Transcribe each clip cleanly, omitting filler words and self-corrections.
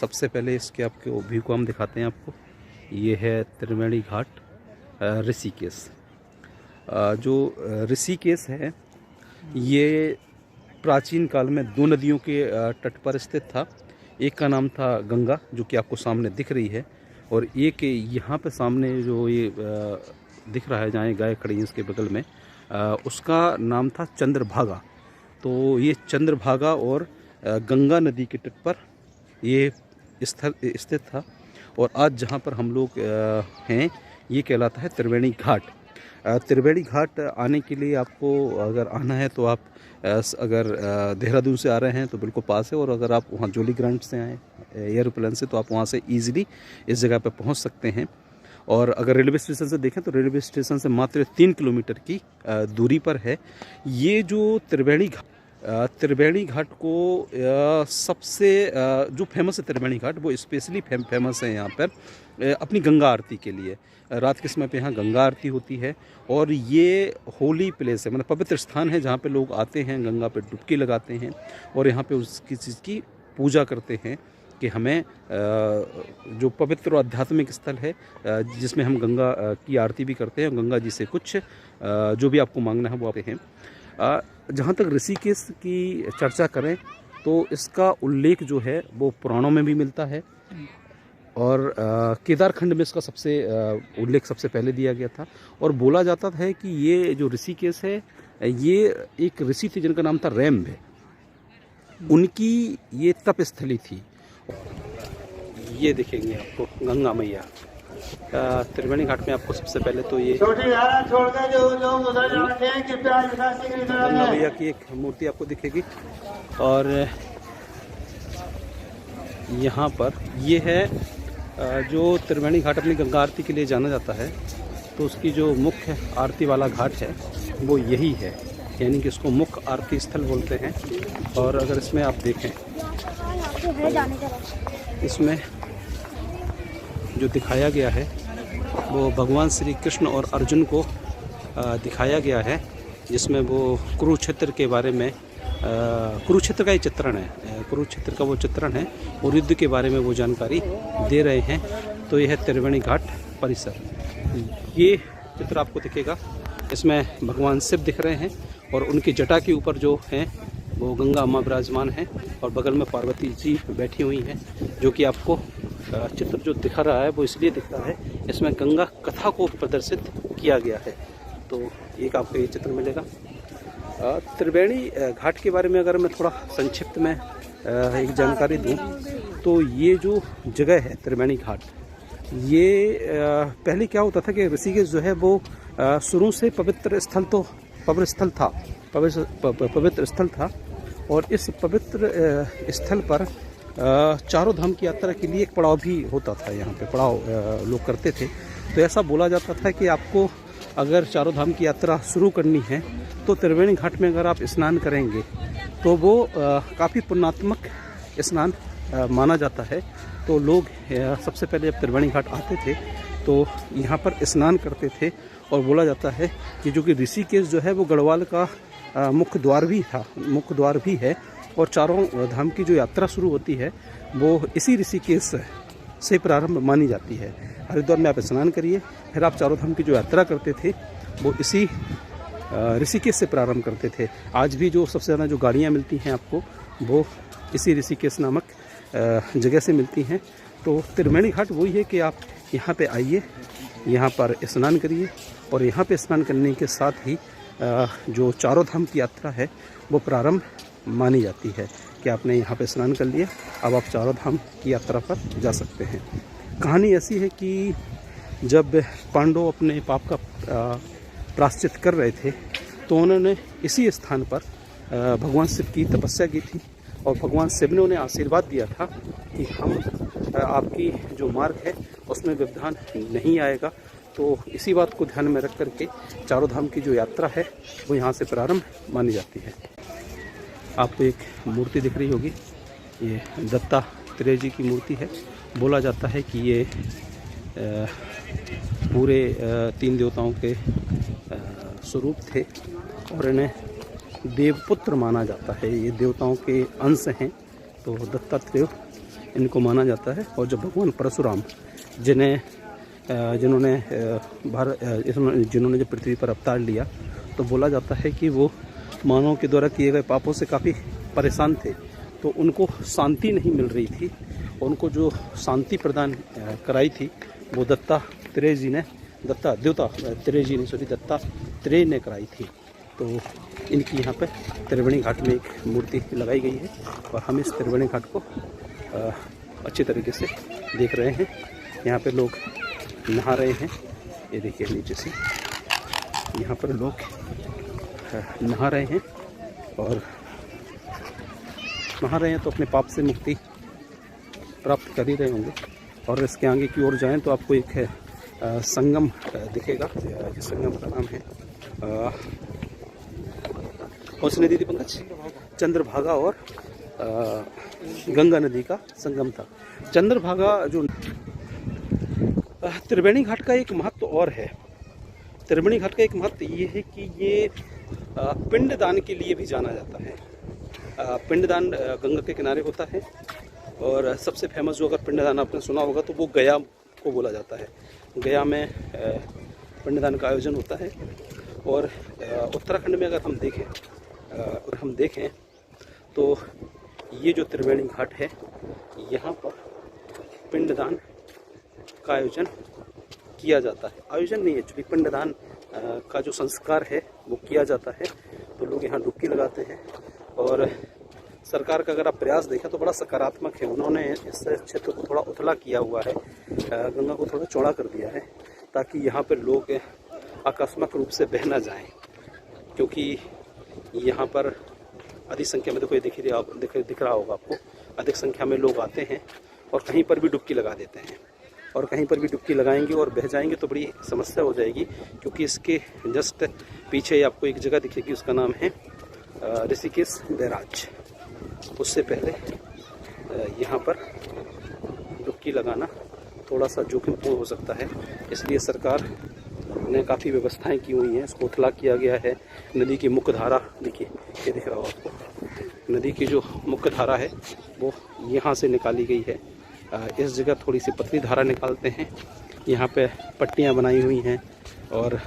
सबसे पहले इसके आपके व्यू को हम दिखाते हैं आपको। ये है त्रिवेणी घाट ऋषिकेश। जो ऋषिकेश है ये प्राचीन काल में दो नदियों के तट पर स्थित था। एक का नाम था गंगा, जो कि आपको सामने दिख रही है, और एक यहाँ पे सामने जो ये दिख रहा है, जहाँ ये गाय खड़ी है इसके बगल में, उसका नाम था चंद्रभागा। तो ये चंद्रभागा और गंगा नदी के तट पर ये स्थल स्थित था। और आज जहाँ पर हम लोग हैं ये कहलाता है त्रिवेणी घाट। त्रिवेणी घाट आने के लिए आपको अगर आना है तो आप अगर देहरादून से आ रहे हैं तो बिल्कुल पास है, और अगर आप वहाँ जोली ग्रांट से आए एयरप्लेन से तो आप वहाँ से ईजिली इस जगह पर पहुँच सकते हैं। और अगर रेलवे स्टेशन से देखें तो रेलवे स्टेशन से मात्र 3 किलोमीटर की दूरी पर है ये जो त्रिवेणी घाट। त्रिवेणी घाट को सबसे जो फेमस है त्रिवेणी घाट, वो स्पेशली फेमस है यहाँ पर अपनी गंगा आरती के लिए। रात के समय पे यहाँ गंगा आरती होती है, और ये होली प्लेस है, मतलब पवित्र स्थान है जहाँ पे लोग आते हैं, गंगा पे डुबकी लगाते हैं और यहाँ पे उसकी चीज़ की पूजा करते हैं कि हमें जो पवित्र और आध्यात्मिक स्थल है जिसमें हम गंगा की आरती भी करते हैं, गंगा जी से कुछ जो भी आपको मांगना है वो आते हैं। जहाँ तक ऋषिकेश की चर्चा करें तो इसका उल्लेख जो है वो पुराणों में भी मिलता है, और केदारखंड में इसका उल्लेख सबसे पहले दिया गया था। और बोला जाता है कि ये जो ऋषिकेश है ये एक ऋषि थे जिनका नाम था रैम्भ, उनकी ये तप स्थली थी। ये दिखेंगे आपको गंगा मैया त्रिवेणी घाट में। आपको सबसे पहले तो ये गंगा मैया की एक मूर्ति आपको दिखेगी, और यहाँ पर ये है जो त्रिवेणी घाट अपनी गंगा आरती के लिए जाना जाता है, तो उसकी जो मुख्य आरती वाला घाट है वो यही है, यानी कि इसको मुख्य आरती स्थल बोलते हैं। और अगर इसमें आप देखें, इसमें जो दिखाया गया है वो भगवान श्री कृष्ण और अर्जुन को दिखाया गया है, जिसमें वो कुरुक्षेत्र के बारे में कुरुक्षेत्र का ही चित्रण है, कुरुक्षेत्र का वो चित्रण है, और युद्ध के बारे में वो जानकारी दे रहे हैं। तो यह है त्रिवेणी घाट परिसर। ये चित्र आपको दिखेगा, इसमें भगवान शिव दिख रहे हैं और उनकी जटा के ऊपर जो हैं वो गंगा अम्मा विराजमान हैं, और बगल में पार्वती जी बैठी हुई हैं। जो कि आपको चित्र जो दिखा रहा है वो इसलिए दिख रहा है, इसमें गंगा कथा को प्रदर्शित किया गया है। तो एक आपको ये चित्र मिलेगा। त्रिवेणी घाट के बारे में अगर मैं थोड़ा संक्षिप्त में एक जानकारी दूं तो ये जो जगह है त्रिवेणी घाट, ये पहले क्या होता था कि ऋषिकेश जो है वो शुरू से पवित्र स्थल था, और इस पवित्र स्थल पर चारों धाम की यात्रा के लिए एक पड़ाव भी होता था। यहाँ पे पड़ाव लोग करते थे। तो ऐसा बोला जाता था कि आपको अगर चारों धाम की यात्रा शुरू करनी है तो त्रिवेणी घाट में अगर आप स्नान करेंगे तो वो काफ़ी पुण्यात्मक स्नान माना जाता है। तो लोग सबसे पहले जब त्रिवेणी घाट आते थे तो यहाँ पर स्नान करते थे, और बोला जाता है कि जो कि ऋषिकेश जो है वो गढ़वाल का मुख्य द्वार भी है, और चारों धाम की जो यात्रा शुरू होती है वो इसी ऋषिकेश से प्रारंभ मानी जाती है। हरिद्वार में आप स्नान करिए, फिर आप चारों धाम की जो यात्रा करते थे वो इसी ऋषिकेश से प्रारंभ करते थे। आज भी जो सबसे ज़्यादा जो गाड़ियाँ मिलती हैं आपको वो इसी ऋषिकेश नामक जगह से मिलती हैं। तो त्रिवेणी घाट वही है कि आप यहाँ पे आइए, यहाँ पर स्नान करिए, और यहाँ पे स्नान करने के साथ ही जो चारों धाम की यात्रा है वो प्रारंभ मानी जाती है कि आपने यहाँ पे स्नान कर लिया, अब आप चारों धाम की यात्रा पर जा सकते हैं। कहानी ऐसी है कि जब पांडव अपने पाप का प्रायश्चित कर रहे थे तो उन्होंने इसी स्थान पर भगवान शिव की तपस्या की थी, और भगवान शिव ने उन्हें आशीर्वाद दिया था कि हम आपकी जो मार्ग है उसमें व्यवधान नहीं आएगा। तो इसी बात को ध्यान में रख करके चारों धाम की जो यात्रा है वो यहाँ से प्रारंभ मानी जाती है। आपको एक मूर्ति दिख रही होगी, ये दत्तात्रेय जी की मूर्ति है। बोला जाता है कि ये पूरे 3 देवताओं के स्वरूप थे, और इन्हें देवपुत्र माना जाता है। ये देवताओं के अंश हैं। तो दत्तात्रेय इनको माना जाता है। और जब भगवान परशुराम जिन्होंने जब पृथ्वी पर अवतार लिया, तो बोला जाता है कि वो मानवों के द्वारा किए गए पापों से काफ़ी परेशान थे, तो उनको शांति नहीं मिल रही थी। उनको जो शांति प्रदान कराई थी वो दत्तात्रेय ने कराई थी। तो इनकी यहाँ पे त्रिवेणी घाट में एक मूर्ति लगाई गई है और हम इस त्रिवेणी घाट को अच्छी तरीके से देख रहे हैं। यहाँ पे लोग नहा रहे हैं, ये देखिए नीचे से यहाँ पर लोग नहा रहे हैं और नहा रहे हैं, तो अपने पाप से मुक्ति प्राप्त कर ही रहे होंगे। और इसके आगे की ओर जाएं तो आपको एक संगम दिखेगा, जिस संगम का नाम है कौन सी नदी थी पंकज? चंद्रभागा और गंगा नदी का संगम था। चंद्रभागा जो त्रिवेणी घाट का एक महत्व और है। त्रिवेणी घाट का एक महत्व ये है कि ये पिंडदान के लिए भी जाना जाता है। पिंडदान गंगा के किनारे होता है और सबसे फेमस जो अगर पिंडदान आपने सुना होगा तो वो गया को बोला जाता है। गया में पिंडदान का आयोजन होता है। और उत्तराखंड में अगर हम देखें तो ये जो त्रिवेणी घाट है, यहाँ पर पिंडदान का आयोजन किया जाता है। आयोजन नहीं है, एक्चुअली पिंडदान का जो संस्कार है वो किया जाता है। तो लोग यहाँ डुबकी लगाते हैं और सरकार का अगर आप प्रयास देखें तो बड़ा सकारात्मक है। उन्होंने इस क्षेत्र को थोड़ा उथला किया हुआ है, गंगा को थोड़ा चौड़ा कर दिया है, ताकि यहाँ पर लोग आकस्मिक रूप से बह ना जाएं। क्योंकि यहाँ पर अधिक संख्या में, देखो ये दिख रहा होगा आपको, अधिक संख्या में लोग आते हैं और कहीं पर भी डुबकी लगा देते हैं। और कहीं पर भी डुबकी लगाएंगे और बह जाएंगे तो बड़ी समस्या हो जाएगी। क्योंकि इसके जस्ट पीछे आपको एक जगह दिखेगी, उसका नाम है ऋषिकेश बैराज। उससे पहले यहाँ पर डुबकी लगाना थोड़ा सा जोखिमपूर्ण हो सकता है, इसलिए सरकार ने काफ़ी व्यवस्थाएं की हुई हैं। इसको उथला किया गया है। नदी की मुख्य धारा देखिए, ये दिख रहा हो आपको, नदी की जो मुख्य धारा है वो यहाँ से निकाली गई है। इस जगह थोड़ी सी पतली धारा निकालते हैं। यहाँ पे पट्टियाँ बनाई हुई हैं और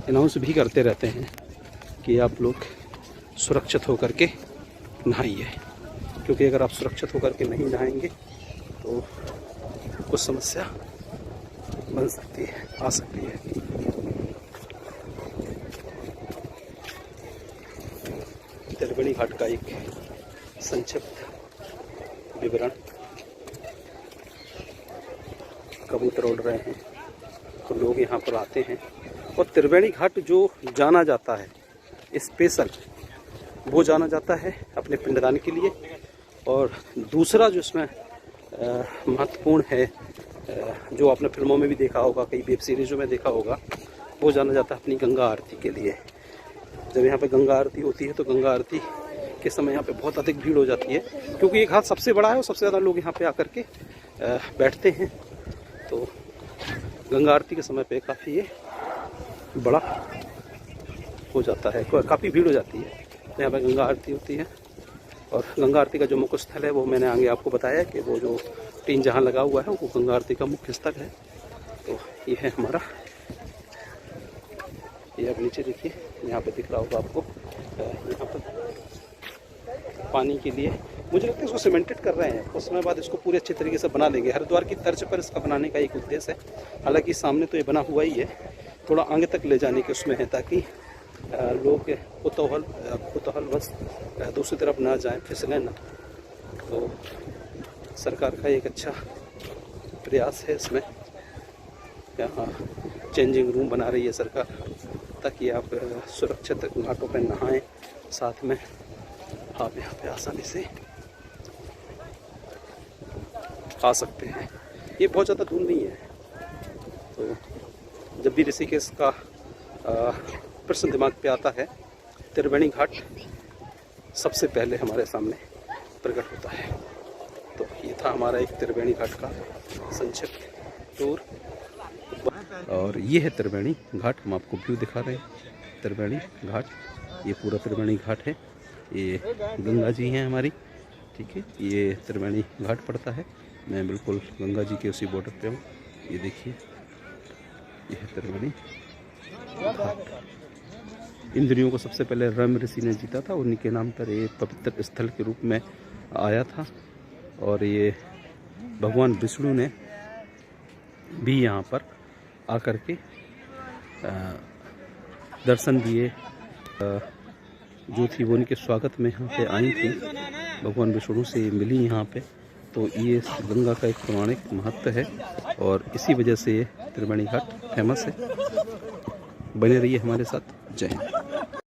अनाउंस भी करते रहते हैं कि आप लोग सुरक्षित होकर के नहाइए। क्योंकि अगर आप सुरक्षित होकर के नहीं नहाएंगे तो कुछ समस्या बन सकती है, आ सकती है। त्रिवेणी घाट का एक संक्षिप्त विवरण। कबूतर उड़ रहे हैं तो लोग यहाँ पर आते हैं। और त्रिवेणी घाट जो जाना जाता है स्पेशल, वो जाना जाता है अपने पिंडदान के लिए। और दूसरा जो इसमें महत्वपूर्ण है, जो आपने फिल्मों में भी देखा होगा, कई वेब सीरीजों में देखा होगा, वो जाना जाता है अपनी गंगा आरती के लिए। जब यहाँ पे गंगा आरती होती है तो गंगा आरती के समय यहाँ पे बहुत अधिक भीड़ हो जाती है। क्योंकि ये घाट सबसे बड़ा है और सबसे ज़्यादा लोग यहाँ पे आकर के बैठते हैं। तो गंगा आरती के समय पे काफ़ी ये बड़ा हो जाता है, काफ़ी भीड़ हो जाती है। यहाँ पे गंगा आरती होती है और गंगा आरती का जो मुख्य स्थल है वो मैंने आगे आपको बताया कि वो जो टीन जहाँ लगा हुआ है वो गंगा आरती का मुख्य स्थल है। तो ये है हमारा, ये आप नीचे देखिए, यहाँ पे दिख रहा होगा आपको, यहाँ पर पानी के लिए मुझे लगता है इसको सीमेंटेड कर रहे हैं। कुछ समय बाद इसको पूरे अच्छे तरीके से बना देंगे। हरिद्वार की तर्ज पर इसका बनाने का एक उद्देश्य है। हालांकि सामने तो ये बना हुआ ही है, थोड़ा आगे तक ले जाने के उसमें है, ताकि लोग कुतूहलवश दूसरी तरफ ना जाएं, फिसलें ना। तो सरकार का एक अच्छा प्रयास है इसमें। यहाँ चेंजिंग रूम बना रही है सरकार, ताकि आप सुरक्षित घाटों पर नहाएं, साथ में आप यहाँ पे आसानी से आ सकते हैं। ये बहुत ज़्यादा दूर नहीं है। तो जब भी ऋषिकेश का प्रश्न दिमाग पे आता है, त्रिवेणी घाट सबसे पहले हमारे सामने प्रकट होता है। तो ये था हमारा एक त्रिवेणी घाट का संक्षिप्त टूर। और ये है त्रिवेणी घाट, हम आपको व्यू दिखा रहे हैं। त्रिवेणी घाट, ये पूरा त्रिवेणी घाट है। ये गंगा जी हैं हमारी। ठीक है, ये त्रिवेणी घाट पड़ता है। मैं बिल्कुल गंगा जी के उसी बॉर्डर पे हूँ। ये देखिए, यह है त्रिवेणी घाट। इन दिनों को सबसे पहले रम ऋषि ने जीता था, उन्हीं के नाम पर ये पवित्र स्थल के रूप में आया था। और ये भगवान विष्णु ने भी यहाँ पर आकर के दर्शन दिए। जो थी वो उनके स्वागत में यहाँ पे आई थी, भगवान विष्णु से मिली यहाँ पे। तो ये गंगा का एक प्रमाणिक महत्व है और इसी वजह से ये त्रिवेणी घाट फेमस है। बने रहिए हमारे साथ। जय हिंद।